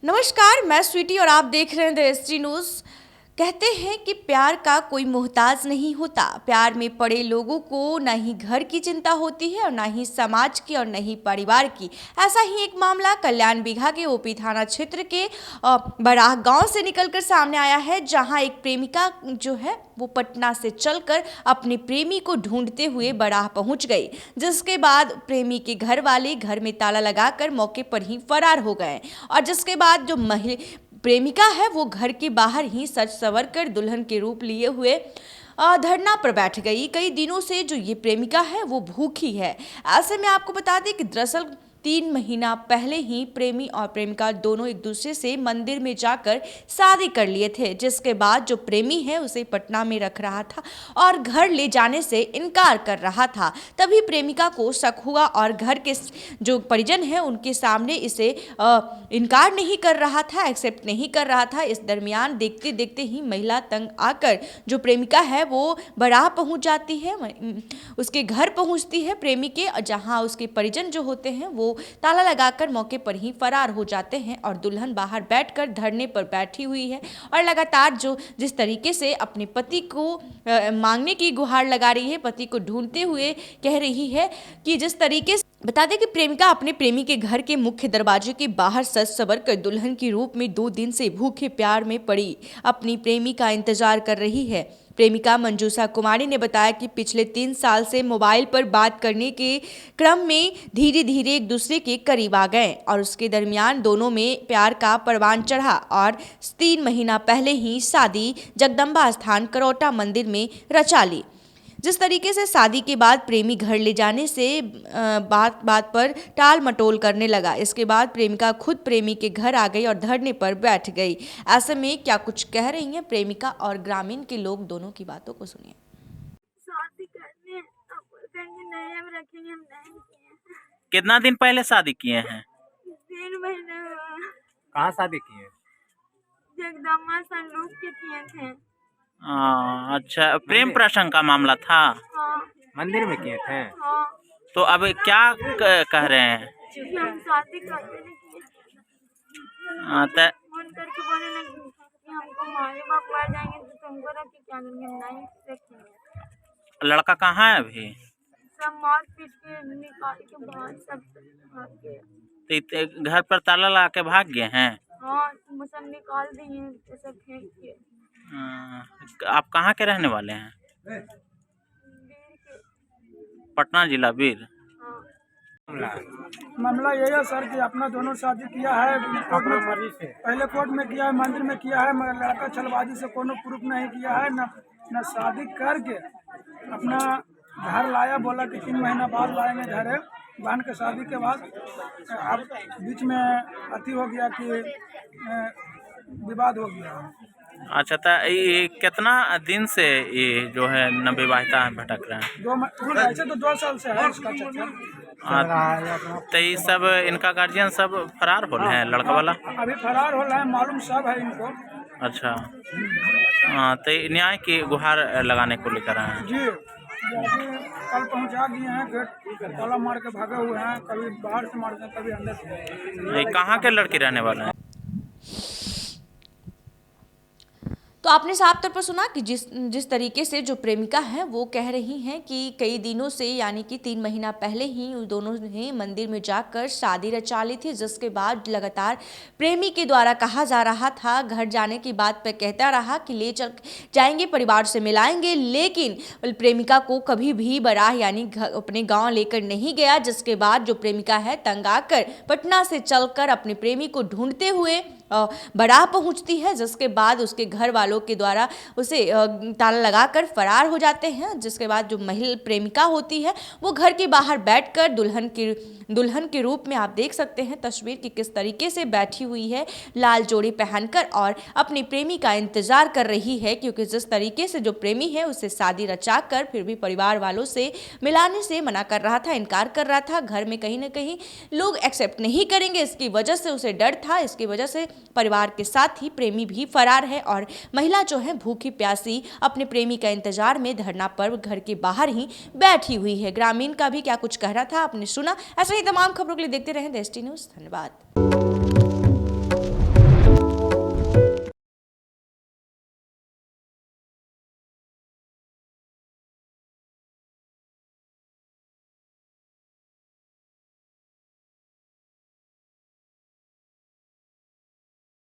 नमस्कार, मैं स्वीटी और आप देख रहे हैं द एसटी न्यूज़। कहते हैं कि प्यार का कोई मोहताज नहीं होता। प्यार में पड़े लोगों को न ही घर की चिंता होती है और न ही समाज की और न ही परिवार की। ऐसा ही एक मामला कल्याण बिघा के ओपी थाना क्षेत्र के बराह गांव से निकलकर सामने आया है, जहां एक प्रेमिका जो है वो पटना से चलकर अपने प्रेमी को ढूंढते हुए बराह पहुंच गई, जिसके बाद प्रेमी के घर वाले घर में ताला लगाकर मौके पर ही फरार हो गए और जिसके बाद जो प्रेमिका है वो घर के बाहर ही सज संवर कर दुल्हन के रूप लिए हुए धरना पर बैठ गई। कई दिनों से जो ये प्रेमिका है वो भूखी है। ऐसे में आपको बता दें कि दरअसल 3 महीना पहले ही प्रेमी और प्रेमिका दोनों एक दूसरे से मंदिर में जाकर शादी कर लिए थे, जिसके बाद जो प्रेमी है उसे पटना में रख रहा था और घर ले जाने से इनकार कर रहा था। तभी प्रेमिका को शक हुआ और घर के जो परिजन हैं उनके सामने इसे इनकार नहीं कर रहा था, एक्सेप्ट नहीं कर रहा था। इस दरमियान देखते देखते ही महिला तंग आकर जो प्रेमिका है वो बराह पहुंच जाती है, उसके घर पहुंचती है प्रेमी के, जहां उसके परिजन जो होते हैं वो ताला लगाकर मौके पर ही फरार हो जाते हैं और दुल्हन बाहर बैठकर धरने पर बैठी हुई है और लगातार जिस तरीके से अपने पति को मांगने की गुहार लगा रही है, पति को ढूंढते हुए कह रही है कि जिस तरीके से बता दें कि प्रेमिका अपने प्रेमी के घर के मुख्य दरवाजे के बाहर सज संवर कर दुल्हन के रूप में 2 दिन से भूखे प्यार में पड़ी अपनी प्रेमी का इंतजार कर रही है। प्रेमिका मंजूषा कुमारी ने बताया कि पिछले 3 साल से मोबाइल पर बात करने के क्रम में धीरे धीरे एक दूसरे के करीब आ गए और उसके दरमियान दोनों में प्यार का परवान चढ़ा और 3 महीना पहले ही शादी जगदम्बा स्थान करौटा मंदिर में रचा ली। जिस तरीके से शादी के बाद प्रेमी घर ले जाने से बात बात पर टाल मटोल करने लगा। इसके बाद प्रेमिका खुद प्रेमी के घर आ गई और धरने पर बैठ गई। ऐसे में क्या कुछ कह रही हैं प्रेमिका और ग्रामीण के लोग, दोनों की बातों को सुनिए। शादी करने नहीं, हम रखेंगे, हम नहीं किए। कितना दिन पहले शादी किए हैं? 3 महीने हुआ। कहाँ शादी किए? जगदम्बा संरूप के किए थे। अच्छा, प्रेम प्रसंग का मामला था। हाँ। मंदिर में किए थे? हाँ। तो अब क्या कह रहे हैं? कि हम शादी करते नहीं किए। फोन करके बोले लगे कि हमको मारे बाप मर जाएंगे तो तुमको रख के क्या करेंगे, हम नहीं रखेंगे। लड़का कहाँ है अभी? सब मार पीट के निकाल के बाहर सब भाग गए। तो घर पर ताला लगा के भाग गए हैं? हाँ, सब निकाल दिए, सब फेंक के। आप कहाँ के रहने वाले हैं? पटना जिला बीर। मामला यही है सर कि अपना दोनों शादी किया है, अपना मर्जी से पहले कोर्ट में किया है, मंदिर में किया है, मगर लड़का छलबाजी से कोनो प्रूफ नहीं किया है। न शादी करके अपना घर लाया, बोला कि 3 महीना बाद लाएंगे घर। बहन के शादी के बाद अब बीच में अति हो गया कि विवाद हो गया। अच्छा, तो ये कितना दिन से ये जो है नवविवाहिता भटक रहे हैं? ऐसे तो 2 साल से है इसका चक्कर। तो ये सब इनका गार्जियन सब फरार हो रहे हैं, लड़का वाला अभी फरार हो रहा है, मालूम सब है इनको। अच्छा, तो न्याय की गुहार लगाने को लेकर आए हैं जी। कल पहुंचा दिए हैं, गेट ताला मार के भागे हुए हैं, कभी बाहर से मारते हैं कभी अंदर से। ये कहाँ के लड़के रहने वाले हैं? तो आपने साफ तौर पर सुना कि जिस तरीके से जो प्रेमिका है वो कह रही हैं कि कई दिनों से, यानी कि 3 महीना पहले ही उन दोनों ने मंदिर में जाकर शादी रचा ली थी, जिसके बाद लगातार प्रेमी के द्वारा कहा जा रहा था, घर जाने की बात पर कहता रहा कि ले चल जाएंगे, परिवार से मिलाएंगे, लेकिन प्रेमिका को कभी भी बराह यानी अपने गाँव लेकर नहीं गया। जिसके बाद जो प्रेमिका है तंग आकर पटना से चलकर अपने प्रेमी को ढूंढते हुए बराह पहुंचती है, जिसके बाद उसके घर वालों के द्वारा उसे ताला लगाकर फरार हो जाते हैं। जिसके बाद जो महिला प्रेमिका होती है वो घर के बाहर बैठकर दुल्हन के रूप में आप देख सकते हैं तस्वीर की किस तरीके से बैठी हुई है, लाल जोड़ी पहनकर, और अपने प्रेमी का इंतजार कर रही है, क्योंकि जिस तरीके से जो प्रेमी है उसे शादी रचाकर फिर भी परिवार वालों से मिलाने से मना कर रहा था, इनकार कर रहा था। घर में कहीं ना कहीं लोग एक्सेप्ट नहीं करेंगे, इसकी वजह से उसे डर था, इसकी वजह से परिवार के साथ ही प्रेमी भी फरार है और महिला जो है भूखी प्यासी अपने प्रेमी का इंतजार में धरना पर घर के बाहर ही बैठी हुई है। ग्रामीण का भी क्या कुछ कह रहा था आपने सुना। ऐसा ही तमाम खबरों के लिए देखते रहें द एसटी न्यूज़। धन्यवाद।